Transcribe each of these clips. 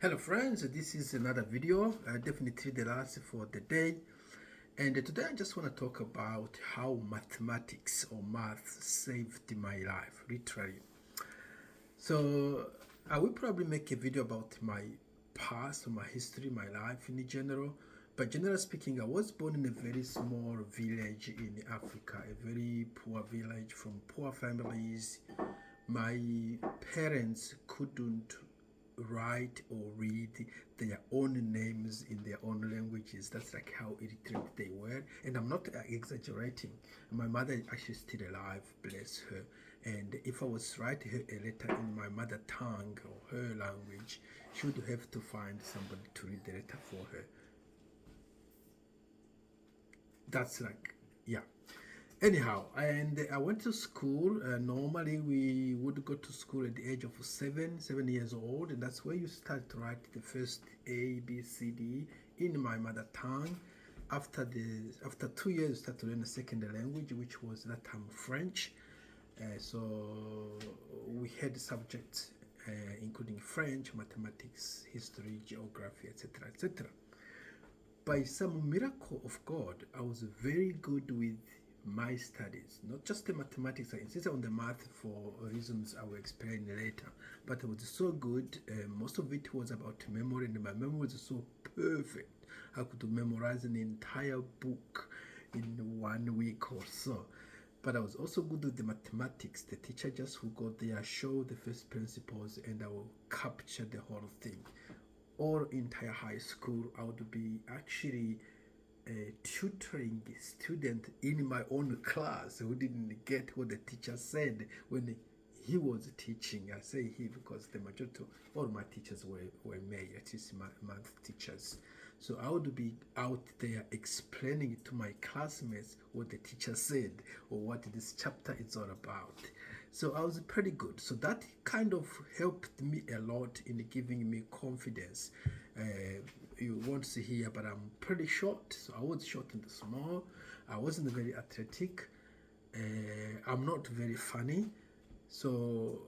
Hello friends, this is another video, definitely the last for the day. And today I just want to talk about how mathematics or math saved my life, literally. So I will probably make a video about my past or my history, my life in general. But generally speaking, I was born in a very small village in Africa, a very poor village from poor families. My parents couldn't write or read their own names in their own languages. That's like how illiterate they were. And I'm not exaggerating. My mother is actually still alive, bless her. And if I was writing her a letter in my mother tongue or her language, she would have to find somebody to read the letter for her. That's like, yeah. Anyhow, and I went to school. Normally, we would go to school at the age of 7 years old, and that's where you start to write the first A, B, C, D in my mother tongue. After 2 years, you start to learn a second language, which was that time French. So we had subjects including French, mathematics, history, geography, etc., etc. By some miracle of God, I was very good with my studies, not just the mathematics. I insisted on the math for reasons I will explain later, but it was so good. Most of it was about memory, and my memory was so perfect. I could memorize an entire book in 1 week or so. But I was also good with the mathematics. The teacher just would go there, show the first principles, and I will capture the whole thing. Or entire high school, I would be actually tutoring a student in my own class who didn't get what the teacher said when he was teaching. I say he because the majority of all my teachers were male, at least my math teachers. So I would be out there explaining to my classmates what the teacher said or what this chapter is all about. So I was pretty good. So that kind of helped me a lot in giving me confidence. You won't see here, but I'm pretty short. So I was short and small. I wasn't very athletic. I'm not very funny. So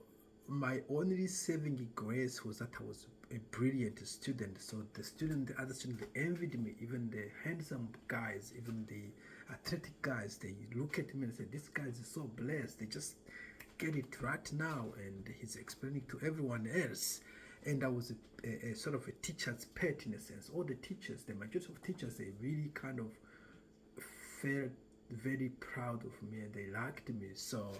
my only saving grace was that I was a brilliant student. So the other student, they envied me. Even the handsome guys, even the athletic guys, they look at me and say, "This guy is so blessed. They just get it right now," and he's explaining to everyone else. And I was a sort of a teacher's pet in a sense. All the teachers, the majority of teachers, they really kind of felt very proud of me and they liked me. So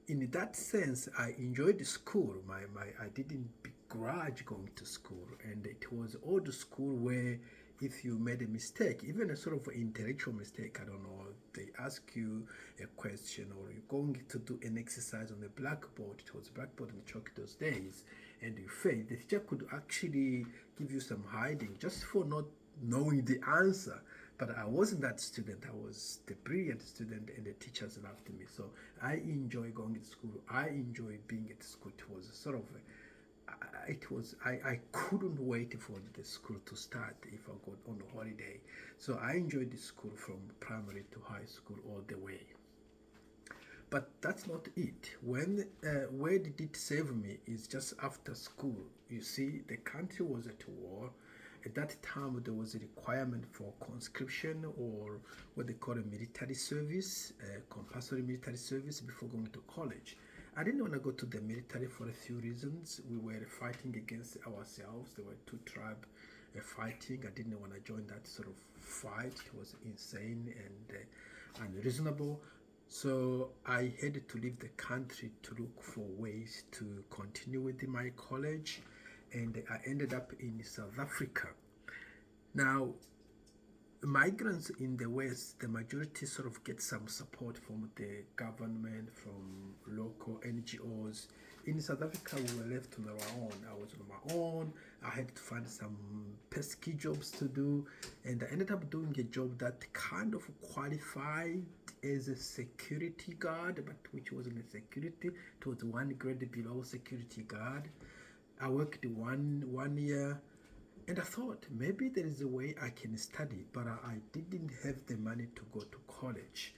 in that sense, I enjoyed school. I didn't begrudge going to school, and it was old school where if you made a mistake, even a sort of intellectual mistake, I don't know, they ask you a question or you're going to do an exercise on the blackboard. It was blackboard and chalk those days, and you failed. The teacher could actually give you some hiding just for not knowing the answer. But I wasn't that student. I was the brilliant student, and the teachers loved me. So I enjoy going to school. I enjoy being at school. It was sort of I couldn't wait for the school to start if I got on a holiday. So I enjoyed the school from primary to high school all the way. But that's not it. Where did it save me is just after school. You see, the country was at war. At that time, there was a requirement for conscription or what they call a military service, compulsory military service before going to college. I didn't want to go to the military for a few reasons. We were fighting against ourselves. There were two tribes fighting. I didn't want to join that sort of fight. It was insane and unreasonable. So I had to leave the country to look for ways to continue with my college, and I ended up in South Africa. Now, migrants in the West, the majority sort of get some support from the government, from local NGOs. In South Africa, we were left on our own. I was on my own. I had to find some pesky jobs to do, and I ended up doing a job that kind of qualified as a security guard, but which wasn't a security. It was one grade below security guard. I worked one year, and I thought maybe there is a way I can study, but I didn't have the money to go to college.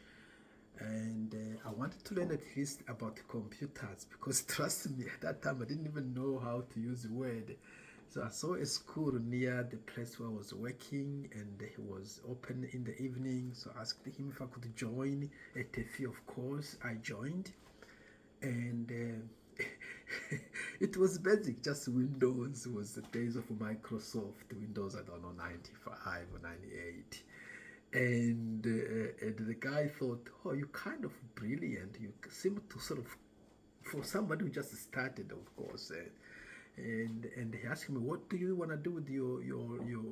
And I wanted to learn at least about computers because trust me, at that time I didn't even know how to use Word. So I saw a school near the place where I was working, and he was open in the evening. So I asked him if I could join at a fee. Of course, I joined, and it was basic, just Windows. It was the days of Microsoft Windows. I don't know, 95 or 98. And the guy thought, oh, you're kind of brilliant. You seem to sort of, for somebody who just started, of course. And he asked me, what do you want to do with your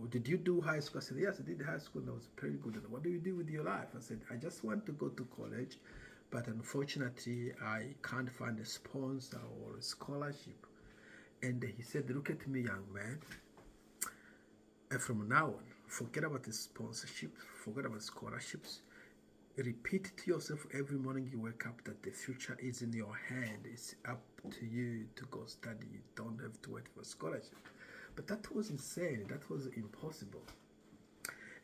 did you do high school? I said, yes, I did high school and I was pretty good. And what do you do with your life? I said, I just want to go to college, but unfortunately I can't find a sponsor or a scholarship. And he said, look at me, young man, and from now on, forget about the sponsorship, forget about scholarships. Repeat to yourself every morning you wake up that the future is in your hand. It's up to you to go study. You don't have to wait for a scholarship. But that was insane. That was impossible.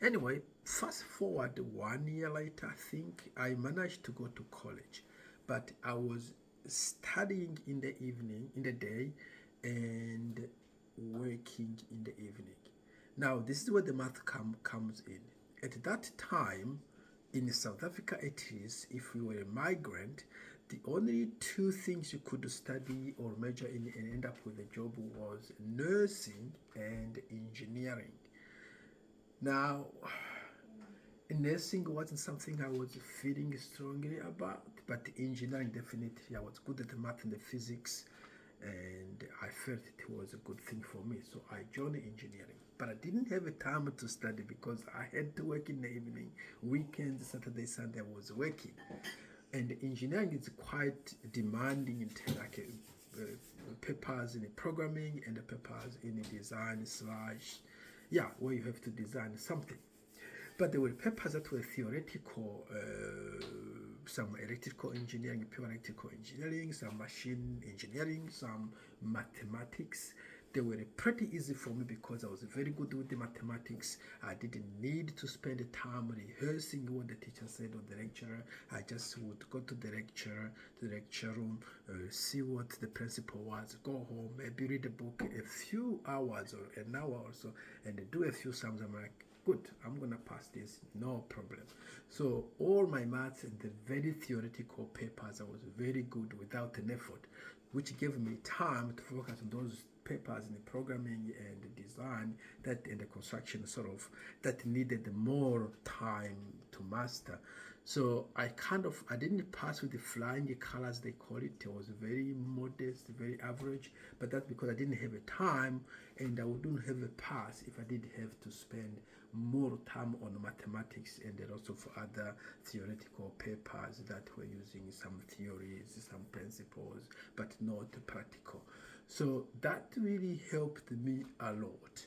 Anyway, fast forward 1 year later, I think I managed to go to college. But I was studying in the evening, in the day, and working in the evening. Now, this is where the math comes in. At that time, in South Africa, it is, if you were a migrant, the only two things you could study or major in and end up with a job was nursing and engineering. Now, nursing wasn't something I was feeling strongly about, but engineering definitely, I was good at the math and the physics, and I felt it was a good thing for me. So I joined engineering. But I didn't have a time to study because I had to work in the evening, weekends, Saturday, Sunday, I was working. And engineering is quite demanding in like papers in the programming and the papers in the design slash, yeah, where you have to design something. But there were papers that were theoretical, some electrical engineering, pure electrical engineering, some machine engineering, some mathematics. They were pretty easy for me because I was very good with the mathematics. I didn't need to spend the time rehearsing what the teacher said or the lecturer. I just would go to the lecturer, to the lecture room, see what the principal was, go home, maybe read a book a few hours or an hour or so, and do a few sums. I'm like, good, I'm gonna pass this, no problem. So all my maths and the very theoretical papers, I was very good without an effort, which gave me time to focus on those papers in the programming and the design that in the construction sort of that needed more time to master. So I didn't pass with the flying colors, they call it. It was very modest, very average, but that's because I didn't have a time, and I wouldn't have a pass if I did have to spend more time on mathematics and then also for other theoretical papers that were using some theories, some principles, but not practical. So that really helped me a lot.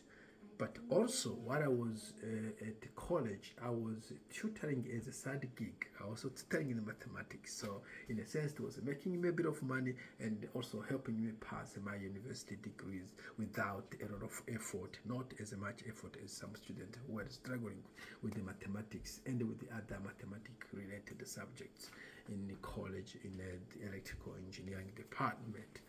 But also, while I was at college, I was tutoring as a side gig. I was also tutoring in mathematics. So, in a sense, it was making me a bit of money and also helping me pass my university degrees without a lot of effort, not as much effort as some students who were struggling with the mathematics and with the other mathematics-related subjects in the college in the electrical engineering department.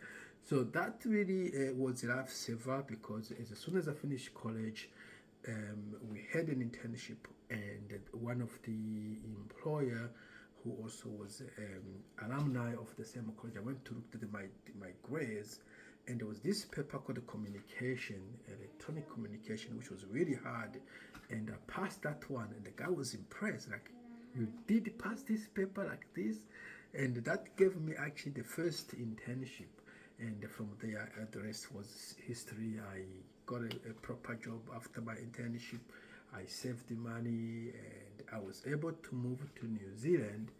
So that really was a lifesaver because as soon as I finished college, we had an internship, and one of the employer who also was alumni of the same college, I went to look at my grades, and there was this paper called communication, electronic communication, which was really hard, and I passed that one, and the guy was impressed, like, you did pass this paper like this? And that gave me actually the first internship. And from there, the rest was history. I got a proper job after my internship. I saved the money, and I was able to move to New Zealand,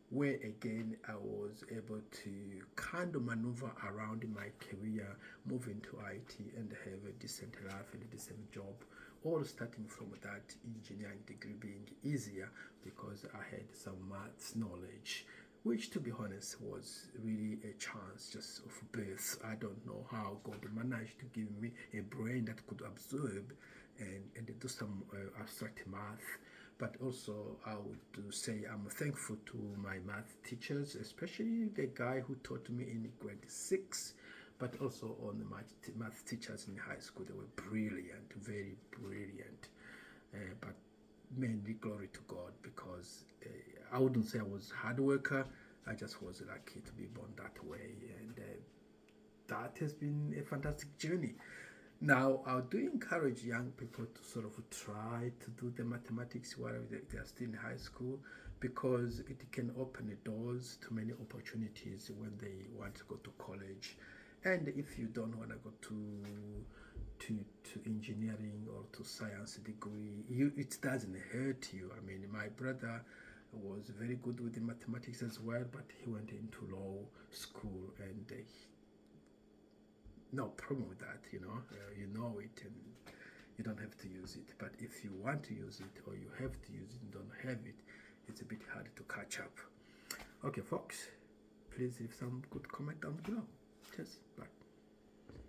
where again I was able to kind of maneuver around in my career, move into IT and have a decent life and a decent job, all starting from that engineering degree being easier because I had some maths knowledge, which to be honest was really a chance just of birth. I don't know how God managed to give me a brain that could absorb and do some abstract math. But also I would say I'm thankful to my math teachers, especially the guy who taught me in grade 6 but also on the math teachers in high school. They were brilliant, very brilliant. But mainly glory to God, because I wouldn't say I was a hard worker. I just was lucky to be born that way, and that has been a fantastic journey. Now, I do encourage young people to sort of try to do the mathematics while they are still in high school, because it can open the doors to many opportunities when they want to go to college. And if you don't want to go to engineering or to science degree, it doesn't hurt you. I mean, my brother was very good with the mathematics as well, but he went into law school, and no problem with that. You know it, and you don't have to use it. But if you want to use it, or you have to use it and don't have it, it's a bit hard to catch up. Okay, folks, please leave some good comment down below. Cheers. Bye.